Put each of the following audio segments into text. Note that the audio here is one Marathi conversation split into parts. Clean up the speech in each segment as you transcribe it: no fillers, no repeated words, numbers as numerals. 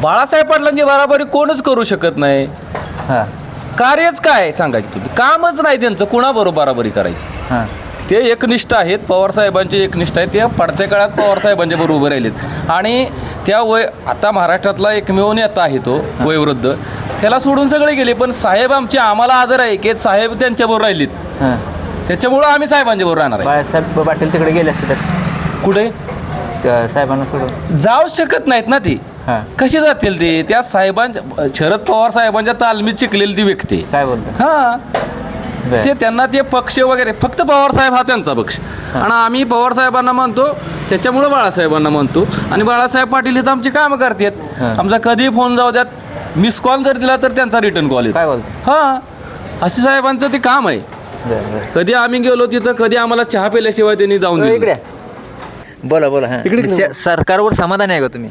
बाळासाहेब पाटलांची बराबरी कोणच करू शकत नाही. हां कार्यच काय सांगायचं तुम्ही, कामच नाही त्यांचं कुणाबरोबर बराबरी करायची. हां ते एकनिष्ठ आहेत, पवारसाहेबांचे एकनिष्ठ आहेत. ते पडत्या काळात पवारसाहेबांच्या बरोबर उभे राहिलेत आणि त्या आता महाराष्ट्रातला एकमेव नेता आहे तो वयोवृद्ध, त्याला सोडून सगळे गेले. पण साहेब आमचे आम्हाला आदर आहे की साहेब त्यांच्याबरोबर राहिलेत, हां त्याच्यामुळं आम्ही साहेबांच्या बरोबर राहणार आहे. बाळासाहेब पाटील तिकडे गेले असते तर कुठे साहेबांना सोडून जाऊ शकत नाहीत ना ती. हां कशी जातील ते? त्या साहेबांच्या शरद पवार साहेबांच्या तालमीत शिकलेली ती व्यक्ती. काय बोलतात? हां बरं. ते त्यांना ते पक्ष वगैरे फक्त पवारसाहेब हा त्यांचा पक्ष आणि आम्ही पवारसाहेबांना मानतो, त्याच्यामुळं बाळासाहेबांना मानतो. आणि बाळासाहेब पाटील इथं आमची कामं करतात. आमचा कधी फोन जाऊ द्यात, मिस कॉल जर दिला तर त्यांचा रिटर्न कॉल येतो. काय बोलतात? हां असे साहेबांचं ते काम आहे. बरं बरं कधी आम्ही गेलो तिथं, कधी आम्हाला चहा पिल्याशिवाय त्यांनी जाऊन दिलं. इकडे बोला बोला. हां सरकारवर समाधान आहे का तुम्ही?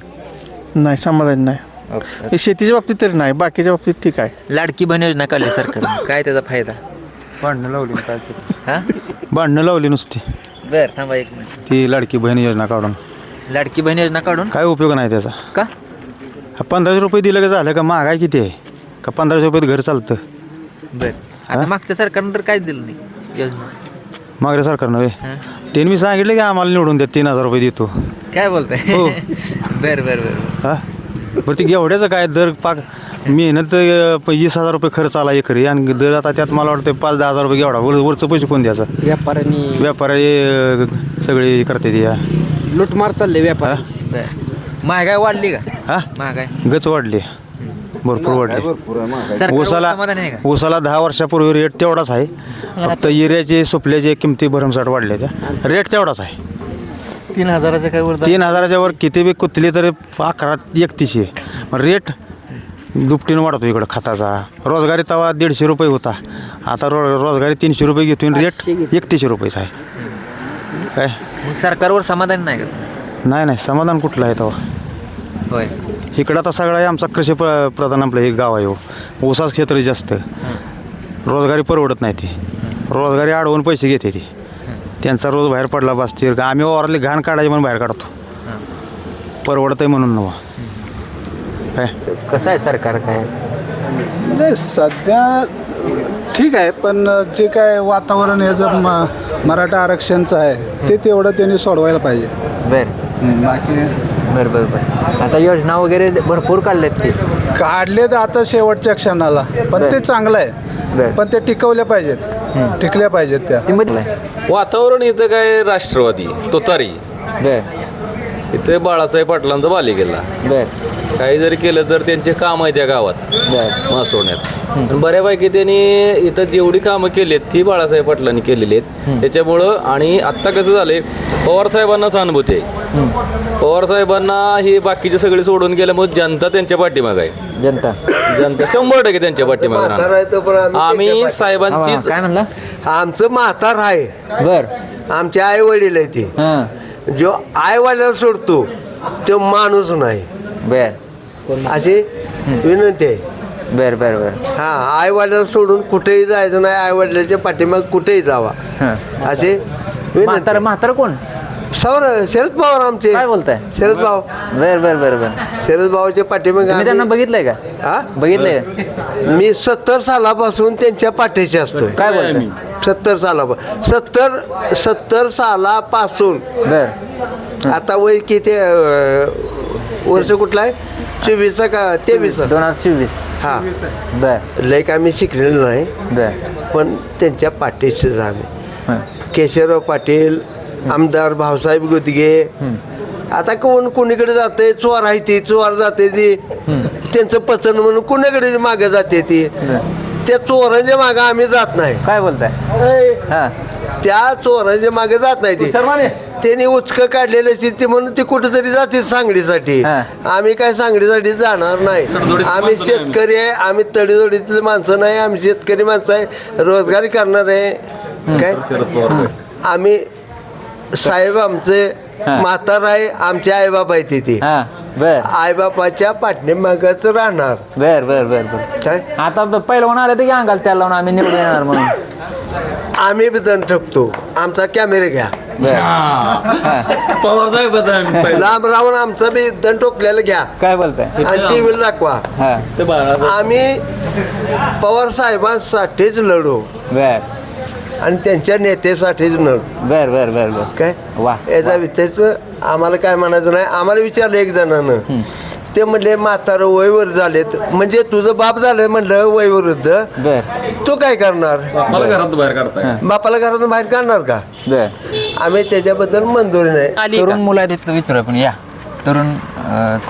नाही समाधान नाही. हे शेतीच्या बाबतीत तरी नाही, बाकीच्या बाबतीत ठीक आहे. लाडकी बहीण योजना काढली सरकार, काय त्याचा फायदा? भांडणं लावली काय हां भांडणं लावली नुसती बरं थांबा एक मिनिट. ती लाडकी बहीण योजना काढून लाडकी बहीण योजना काढून काय उपयोग नाही त्याचा. का? 1500 रुपये दिलं का झालं का? महागाई किती आहे का 1500 रुपयात घर चालतं? बरं आता मागच्या सरकारनं तर काहीच दिलं नाही योजना. मागल्या सरकारनं वे हां त्यांनी मी सांगितलं की आम्हाला निवडून द्या, 3000 रुपये देतो. काय बोलताय? हो. बरं बरं बरं हां बरं ती एवढ्याचं काय दर पाक मेहनत 20,000 रुपये खर्च आला एकरी आणि दर आता त्यात मला वाटतं 5-10 हजार रुपये एवढा वरचं पैसे कोण द्यायचं? व्यापाऱ्यांनी व्यापारी सगळे करते ती. लुटमार चालले व्यापाऱ्यांची. बरं महागाई वाढली का? हां महागाई गच वाढली, भरपूर वाढली. सरकारवर ऊसाला समाधान आहे का? ऊसाला 10 वर्षापूर्वी रेट तेवढाच आहे, फक्त युरियाचे सुपल्याचे किमती भरमसाठ वाढल्या, त्या रेट तेवढाच आहे. 3,000च्या काय वर 3,000च्या वर किती बी कुतली तरी 1131 आहे. रेट दुपटीनं वाढतो इकडं खताचा. रोजगारी तवा 150 रुपये होता, आता रोजगारी 300 रुपये घेतो, रेट 31 रुपयेच आहे. काय मग सरकारवर समाधान नाही का? नाही समाधान कुठलं आहे तेव्हा? होय इकडं आता सगळं आहे आमचा कृषी प्रधान आपलं हे गाव आहे. ऊसाच क्षेत्र जास्त, रोजगारी परवडत नाही. ती रोजगारी अडवून पैसे घेते ती, त्यांचा रोज बाहेर पडला बसते. आम्ही ओरली घाण काढायची म्हणून बाहेर काढतो, परवडत आहे म्हणून नवा. काय कसं आहे सरकार काय? नाही सध्या ठीक आहे, पण जे काय वातावरण याचं मराठा आरक्षणचं आहे ते तेवढं त्यांनी सोडवायला पाहिजे. बरं बाकी बरं बरं बरं. आता योजना वगैरे भरपूर काढल्यात ते. काढले तर आता शेवटच्या क्षणाला, पण ते चांगलं आहे, बरं पण ते टिकवल्या पाहिजेत, टिकल्या पाहिजेत त्या. ते म्हटलं आहे. वातावरण इथं काय राष्ट्रवादी तुतारी, बरं इथे बाळासाहेब पाटलांचा बालेकिल्ला. बरं काही जरी केलं तर त्यांचे काम आहे त्या गावात बरं मासवण्यात. बऱ्यापैकी त्यांनी इथं जेवढी कामं केली आहेत ती बाळासाहेब पाटलांनी केलेली आहेत. त्याच्यामुळं आणि आत्ता कसं झालंय, पवारसाहेबांना सहानुभूती आहे. पवारसाहेबांना ही बाकीचे सगळे सोडून गेल्यामुळे जनता त्यांच्या पाठीमागं आहे. जनता 100% त्यांच्या पाठीमागं राहणार. आम्ही साहेबांचीच काय म्हणला? आमचं म्हातार आहे, बरं आमचे आई वडील आहे ते. हां जो आई वडिलांना सोडतो तो माणूस नाही, बरं अशी विनंती आहे. बरं बरं बरं. हा आई वडिलांना सोडून कुठेही जायचं नाही, आई वडिलांच्या पाठीमाग कुठेही जावा हां असे विनंती. म्हातारं कोण? शरद पवार आमचे. काय बोलताय? शरद भाऊ, बरं बरं बरं बरं. शरद भाऊच्या पाठीमाग तुम्ही त्यांना बघितलंय का? हा बघितलंय का? मी 70 सालापासून त्यांच्या पाठीशी असतोय. काय बोलताय? 70 सालापासून. बरं आता वय किती वर्ष कुठला आहे? 24 का 23? 2024. हा बरं लय का आम्ही शिकलेलो नाही, बरं पण त्यांच्या पाठीशीच आम्ही. हां केशवराव पाटील, आमदार भाऊसाहेब गुदगे. आता कोणीकडे जाते, चोर आहे ती, चोर जाते ती, त्यांचं पचन म्हणून कुणीकडे मागे जाते ती. त्या चोरांच्या मागे आम्ही जात नाही, काय बोलताय? हां त्या चोरांच्या मागे जात नाही ती. त्यांनी उचकं काढलेलं असेल ते म्हणून ती कुठेतरी जाते सांगलीसाठी. आम्ही काय सांगलीसाठी जाणार नाही. आम्ही शेतकरी आहे, आम्ही तडीजोडीतले माणसं नाही, आम्ही शेतकरी माणसं आहे, रोजगारी करणार आहे. काय आम्ही साहेब आमचे म्हातार आहे, आमचे आईबाप आहे तिथे. हां बरं आईबापाच्या पाठीमागच राहणार. बरं बरं बरं बरं. काय आता पहिलं म्हणून आलं तर की अंगाल त्याला लावून आम्ही निवडून येणार म्हणून. आम्ही बी दण ठेवतो, आमचा कॅमेरा घ्या. पवार साहेब लांब राहून आमचं बी दंड टोकलेलं घ्या काय बोलताय आणि टीव्हीला दाखवा. हा ते बाळा आम्ही पवार साहेबांसाठीच लढू बर आणि त्यांच्या नेत्यासाठीच लढू. बर बर बर बर काय वा याचा विचारायचं आम्हाला काय म्हणायचं नाही. आम्हाला विचारलं एक जणानं, ते म्हणले म्हातारं वयवर झालेत, म्हणजे तुझं बाप झालं म्हणलं वयवृद्ध, बर तू काय करणार? मला घरात बाहेर काढताय. बापाला घरातून बाहेर काढणार का? बर आम्ही त्याच्याबद्दल मंजुरी नाही. तरुण मुलं आहेत तिथं विचारू आपण या तरुण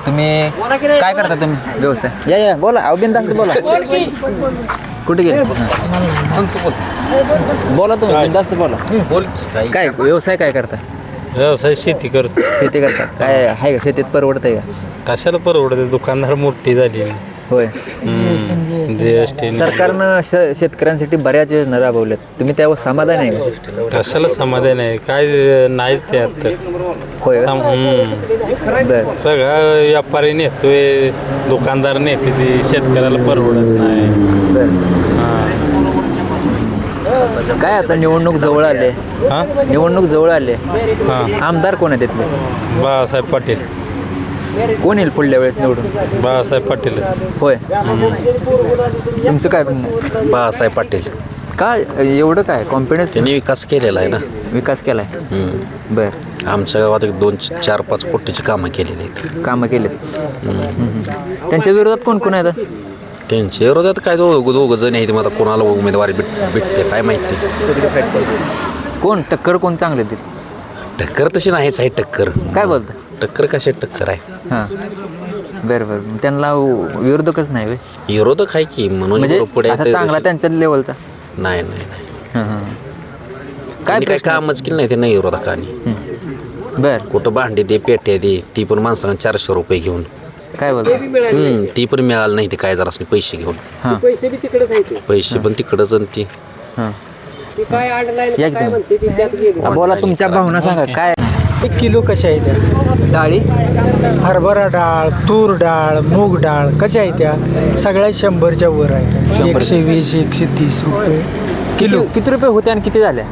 तुम्ही काय करता तुम्ही व्यवसाय या बोला अहो बिनधास्त बोला कुठे गेले बोला तुम्ही बिनधास्त बोला बोल काय व्यवसाय काय करता व्यवसाय शेती करतो. शेती करता काय आहे का शेतीत परवडत आहे का कशाला परवडते, दुकानदार मोठी झाली. होय GST सरकारनं शेतकऱ्यांसाठी बऱ्याच योजना राबवल्यात, तुम्ही त्यावर समाधान आहे का? कशाला समाधान आहे, काय नाहीच ते आता. होय का? बर सगळा व्यापारी नेतोय, दुकानदार नेते, ती शेतकऱ्याला परवडत नाही. काय आता निवडणूक जवळ आले, हा निवडणूक जवळ आले, हा आमदार कोण आहे तिथले, बाळासाहेब पाटील. कोण येईल पुढल्या वेळेस निवडून? बाळासाहेब पाटील. होय तुमचं काय बाळासाहेब पाटील का एवढं काय कॉन्फिडन्स? त्यांनी विकास केलेला आहे ना. विकास केलाय बर आमच्या गावात 2-4-5 कोटीची कामं केलेली आहेत. कामं केलेत. त्यांच्या विरोधात कोण कोण आहेत? त्यांच्या विरोधात काय दोघं जण आहेत. मग आता कोणाला उमेदवारी भेटते काय माहिती. कोण टक्कर कोण चांगले ते? टक्कर तशी नाहीच आहे. टक्कर काय बोलतं? टक्कर कशा टक्कर आहे. हां बरं बरं त्यांना विरोधकच नाही व्हय? विरोधक आहे की म्हणून म्हणजे पुढे असा चांगला त्यांच्या लेवलचा? नाही नाही नाही हां काय काय प्रश्न? कामच केलं नाही त्यांना विरोधकांनी. बर कुठं भांडी दे पेट्या दे ती पण माणसानं 400 रुपये घेऊन. काय बोलतं? ती पण मिळालं नाही ते काय जरा पैसे घेऊन. हां पैसे पण तिकडंच आणि ती हां या की तुम्ही. बोला तुमच्या भावना सांगा काय 1 किलो कशा आहेत त्या डाळी? हरभरा डाळ, तूर डाळ, मूग डाळ कशा आहेत त्या सगळ्या 100च्या वर आहेत. 120 130 रुपये किलो. किती रुपये होते आणि किती झाल्या?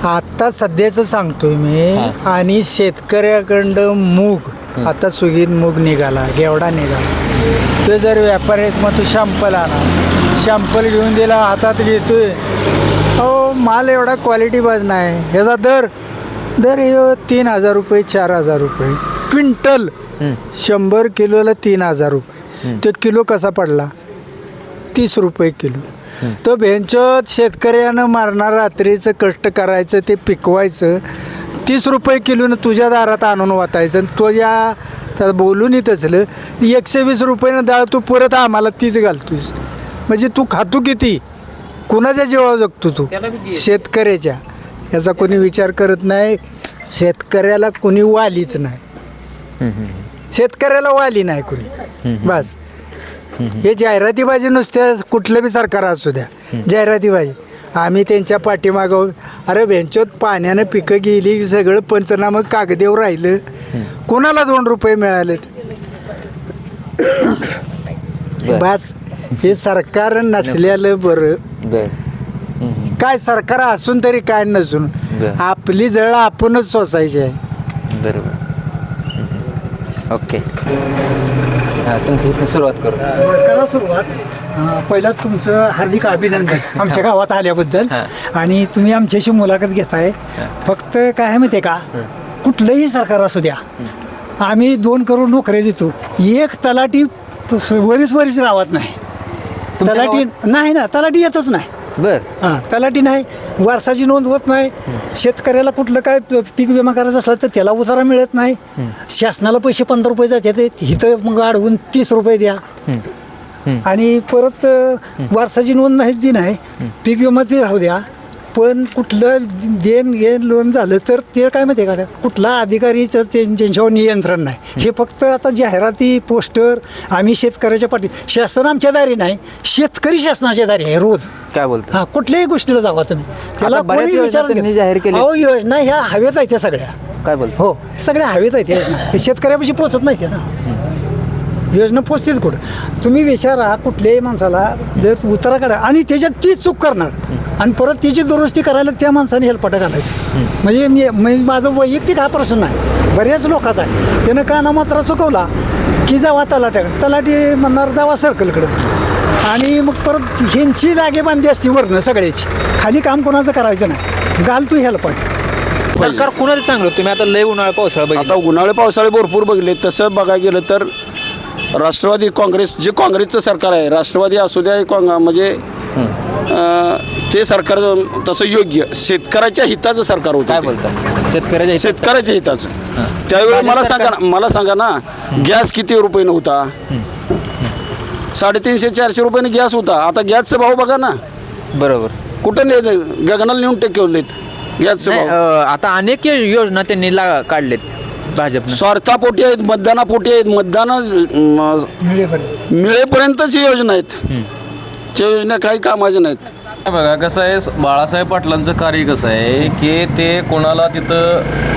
आता सध्याचं सांगतोय मी. आणि शेतकऱ्याकडं मूग आता सुगीत मूग निघाला, घेवडा निघाला. तो जर व्यापारी आहेत मग तो शॅम्पल आणा, शॅम्पल घेऊन दिला हातात घेतोय. हो माल एवढा क्वालिटी बाज नाही. ह्याचा दर हे 3,000 रुपये 4,000 रुपये क्विंटल. 100 किलोला 3,000 रुपये. तो किलो कसा पडला? 30 रुपये किलो. तो भेंचोत शेतकऱ्यानं मारणार रात्रीचं कष्ट करायचं ते पिकवायचं 30 रुपये किलोनं तुझ्या दारात आणून वाटायचं. आणि तुझ्या त्याला बोलून येत असलं 120 रुपयानं डाळ तू परत आम्हाला तीच घालतोस. म्हणजे तू खातो किती? कुणाच्या जीवावर जगतो तू? शेतकऱ्याच्या. याचा कोणी विचार करत नाही. शेतकऱ्याला कोणी वालीच नाही. शेतकऱ्याला वाली नाही कोणी. बस हे जाहिरातीबाजी नुसत्या कुठलं बी सरकार असू द्या जाहिरातीबाजी. आम्ही त्यांच्या पाठीमागं अरे भेंचोत पाण्यानं पिकं गेली सगळं पंचनामं कागदेवर राहिलं. कोणाला 2 रुपये मिळालेत? बस हे सरकार नसलेलं बरं. बर काय सरकार असून तरी काय नसून आपली जळ आपणच सोसायची आहे. बरोबर ओके हां तुमची इथून सुरुवात करू. करा सुरुवात. पहिलं तुमचं हार्दिक अभिनंदन आमच्या गावात आल्याबद्दल. आणि तुम्ही आमच्याशी मुलाखत घेताय. फक्त काय आहे माहिती आहे का, कुठलंही सरकार असू द्या आम्ही 2 करोड नोकऱ्या देतो. एक तलाठी वरीच गावात नाही. तलाठी नाही ना, तलाठी येतच नाही. बर हां तलाठी नाही, वारसाची नोंद होत नाही. शेतकऱ्याला कुठलं काय पीक विमा करायचा असला तर त्याला उतारा मिळत नाही. शासनाला पैसे 15 रुपये जातात, इथं मग अडवून 30 रुपये द्या. आणि परत वारसाची नोंद नाही जी नाही पीक विमाची राहू द्या. पण कुठलं घेण लोन झालं तर ते काय माहिती आहे का, कुठला अधिकारीचं त्यांच्यावर नियंत्रण नाही. हे फक्त आता जाहिराती पोस्टर. आम्ही शेतकऱ्याच्या पाठी, शासन आमच्या दारी नाही, शेतकरी शासनाच्या दारी आहे रोज. काय बोलतो? हां कुठल्याही गोष्टीला जावा तुम्ही त्याला बऱ्याच कोणी योजना विचार त्यांनी जाहीर केल्या. अहो योजना ह्या हवेत आहेत त्या सगळ्या. काय बोलतो? हो सगळ्या हवेत आहेत. हे शेतकऱ्यापाशी पोचत नाही त्या ना. योजना पोचतील कुठं. तुम्ही विचारा कुठल्याही माणसाला जर उतारा काढा आणि त्याच्यात तीच चूक करणार आणि परत त्याची दुरुस्ती करायला त्या माणसाने हेलपाटा घालायचं. म्हणजे माझं वैयक्तिक हा प्रश्न नाही, बऱ्याच लोकांचा आहे. त्यानं कानामात्रा चुकवला की जावा तलाठी म्हणणार जावा सर्कलकडं आणि मग परत ह्यांची जागेबांधी असती वरनं सगळ्याची, खाली काम कोणाचं करायचं नाही, घाल तू हेलपाट. सरकार कुणाचं चांगलं तुम्ही आता लय उन्हाळा पावसाळा बघितला. आता उन्हाळे पावसाळे भरपूर बघले. तसं बघायला गेलं तर राष्ट्रवादी काँग्रेस जे काँग्रेसचं सरकार आहे, राष्ट्रवादी असू द्या म्हणजे ते सरकार तसं योग्य शेतकऱ्याच्या हिताचं सरकार होतं. काय बोलता शेतकऱ्याच्या हिताचं. त्यावेळी मला सांगा ना गॅस किती रुपयानं होता? 350-400 रुपयाने गॅस होता. आता गॅसचा भाव बघा ना. बरोबर. कुठं गगनाला नेऊन टेकवलेत गॅसचं भाव. आता अनेक योजना त्यांनी काढलेत भाजपनं. स्वार्थापोटी आहेत, मतदानापोटी आहेत. मतदान मिळेपर्यंतच ही योजना आहेत. त्या योजना काही कामाच्या नाहीत. बघा कसं आहे, बाळासाहेब पाटलांचं कार्य कसं आहे की ते कोणाला तिथं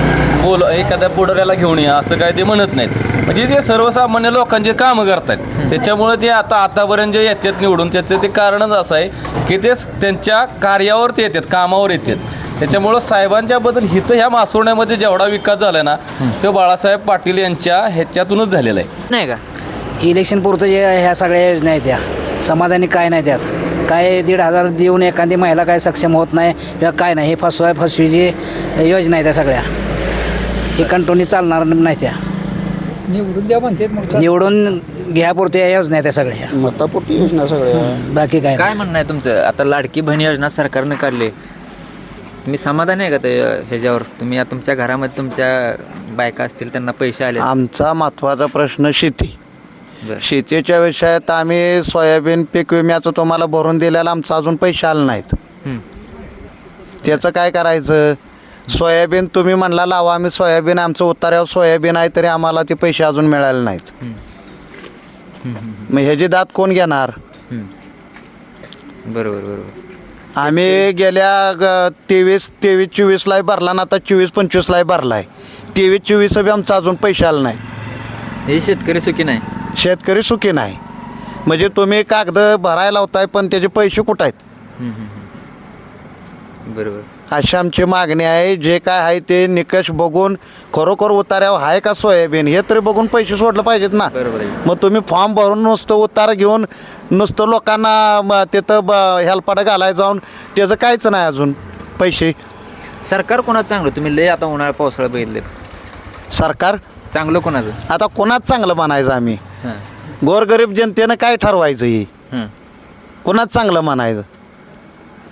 एखाद्या पुढाऱ्याला घेऊन या असं काय ते म्हणत नाहीत. म्हणजे ते सर्वसामान्य लोकांचे कामं करतात. त्याच्यामुळे ते आतापर्यंत जे येतात निवडून त्याचं ते कारणच असं आहे की ते त्यांच्या कार्यावर ते येतात, कामावर येतात. त्याच्यामुळं साहेबांच्याबद्दल हिथं ह्या मासोळण्यामध्ये जेवढा विकास झाला ना तो बाळासाहेब पाटील यांच्या ह्याच्यातूनच झालेला आहे. नाही का इलेक्शन पुरतं जे ह्या सगळ्या योजना आहेत त्या समाधानी काय नाही त्यात. काय 1,500 देऊन एखादी महिला काय सक्षम होत नाही किंवा काय नाही. हे फसवीची योजना आहे त्या सगळ्या. हे कंटिन्यू चालणार नाही. त्या निवडून द्या म्हणते निवडून घ्यापुरते या योजना आहेत त्या सगळ्या. मतापोटी योजना सगळ्या. बाकी काय काय म्हणणं आहे तुमचं? आता लाडकी बहीण योजना सरकारनं काढली, तुम्ही समाधान आहे का ते ह्याच्यावर? तुम्ही तुमच्या घरामध्ये तुमच्या बायका असतील त्यांना पैसे आले? आमचा महत्त्वाचा प्रश्न शेती. बरं. शेतीच्या विषयात आम्ही सोयाबीन पीक विम्याचं तुम्हाला भरून दिलेलं आमचं अजून पैसे आले नाहीत. त्याचं काय करायचं? सोयाबीन तुम्ही म्हणला लावा, आम्ही सोयाबीन आमचं उतार्यावर सोयाबीन आहे तरी आम्हाला ते पैसे अजून मिळाले नाहीत. मग ह्याची दाद कोण घेणार? बरोबर. आम्ही गेल्या 23-24 भरला ना, आता 24-25 भरला आहे. 23-24 बी आमचं अजून पैसे आले नाही. हे शेतकरी सुखी नाही. शेतकरी सुखी नाही. म्हणजे तुम्ही कागद भरायला लावताय पण त्याचे पैसे कुठं आहेत? बरोबर. अशी आमची मागणी आहे. जे काय आहे ते निकष बघून खरोखर उतार्यावर आहे का सोयाबीन हे तरी बघून पैसे सोडलं पाहिजेत ना. बरोबर आहे. मग तुम्ही फॉर्म भरून नुसतं उतारा घेऊन नुसतं लोकांना तिथं हेलपाटा घालायला जाऊन त्याचं काहीच नाही अजून पैसे. सरकार कोणाचं चांगलं? तुम्ही लय आता उन्हाळा पावसाळा बघितले. सरकार चांगलं कोणाचं? आता कोणाच चांगलं म्हणायचं आम्ही? हां. गोरगरीब जनतेनं काय ठरवायचं हे? कोणाच चांगलं म्हणायचं?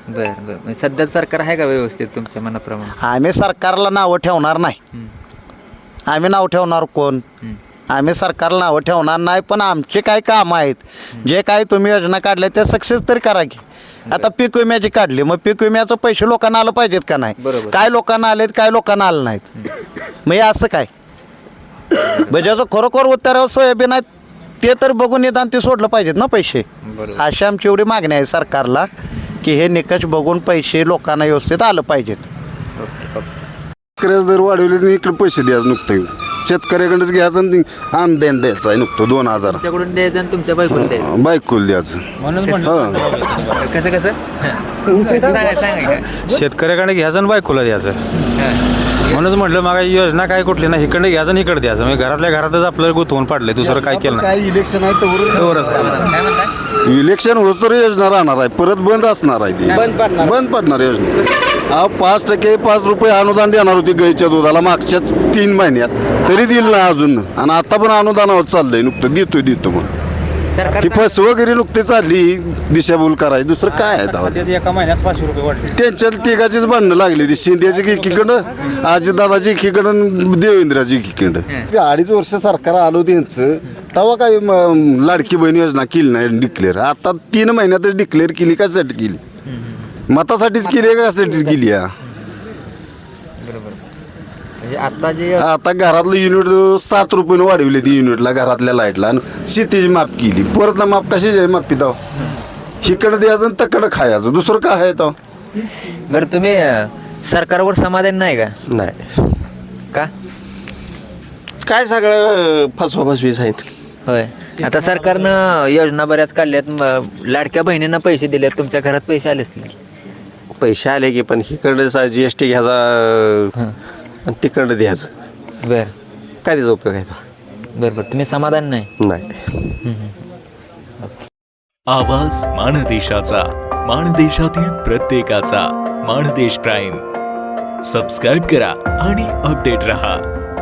बरं. म्हणजे सध्या सरकार आहे का व्यवस्थित तुमच्या मनाप्रमाणे? आम्ही सरकारला नावं ठेवणार नाही. आम्ही नाव ठेवणार कोण? आम्ही सरकारला नावं ठेवणार नाही. पण आमचे काय कामं आहेत, जे काय तुम्ही योजना काढल्या त्या सक्सेस तरी करा की. आता पीक विम्याची काढली, मग पीक विम्याचं पैसे लोकांना आलं पाहिजेत का नाही? बरोबर. काय लोकांना आलेत, काय लोकांना आलं नाहीत. मग हे असं काय? ज्याचं खरोखर उत्तरावर सोयाबीन आहेत ते तर बघून निदान ते सोडलं पाहिजेत ना पैसे. अशी आमची एवढी मागणी आहे सरकारला की हे निकष बघून पैसे लोकांना व्यवस्थित आलं पाहिजेत. दर वाढवले इकडे पैसे द्यायचं नुकतं. शेतकऱ्याकडंच घ्यायचं आणि अनुदान द्यायचं आहे नुकतं 2,000 तुमच्याकडून द्यायचं आणि तुमच्या बायकोला द्यायचं. बायकोला द्यायचं. कसं सांगा. शेतकऱ्याकडे घ्यायचं आणि बायकोला द्यायचं. म्हणूनच म्हटलं मग योजना काय कुठली ना इकडे घ्यायचं आणि इकडे द्यायचं. म्हणजे घरातल्या घरातच आपल्याला गुंतवून पडलंय, दुसरं काय केलं नाही. काय इलेक्शन आहे काय म्हणताय? इलेक्शन होत तर योजना राहणार आहे, परत बंद असणार आहे ती. बंद पडणार योजना. 5% 5 रुपये अनुदान देणार होती गाईच्या दुधाला मागच्या 3 महिन्यात, तरी दिलं नाही अजून. आणि आता पण अनुदानावर चाललंय नुकतं देतो मग. सरकार ती फसवगिरी नुकती चालली, दिशाभूल करायची. दुसरं काय आहे तेव्हा? एका महिन्यात 500 रुपये वाढले. त्यांच्या तिघाचीच भांडणं लागली. ती शिंदेची एकीकडं, आजीदादाची एकीकडं, देवेंद्राची एकीकडं. 2.5 वर्ष सरकार आलो त्यांचं, तेव्हा काय लाडकी बहीण योजना केली नाही डिक्लेअर. आता 3 महिन्यातच डिक्लेअर केली. कशासाठी केली? मतासाठीच केली आहे का कशासाठी केली आहे? म्हणजे आता घरातलं युनिट 7 रुपयाने वाढवले ती युनिटला, घरातल्या लाईटला. आणि शेतीची माफ केली. परत ना माफ कशाची माफी दाव? हिकडं द्यायचं आणि तकडं खायचं, दुसरं काय आहे तो? बरं, तुम्ही सरकारवर समाधान नाही का? नाही. का? काय सगळं फसवाफसवीच आहेत. होय आता सरकारनं योजना बऱ्याच काढल्यात लाडक्या बहिणींना पैसे दिलेत तुमच्या घरात पैसे आले असतील पैसे आले की पण इकडं GST घ्यायचा आणि तिकडं द्यायचं बरं काय त्याचा उपयोग आहे तो? बरं बरं तुम्ही समाधान नाही नाही. आवाज माणदेशाचा, माणदेशातील प्रत्येकाचा. माणदेश प्राईम सबस्क्राईब करा आणि अपडेट रहा.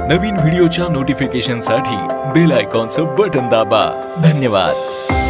नवीन व्हिडिओच्या नोटिफिकेशनसाठी बेल आयकॉनचं बटन दाबा. धन्यवाद.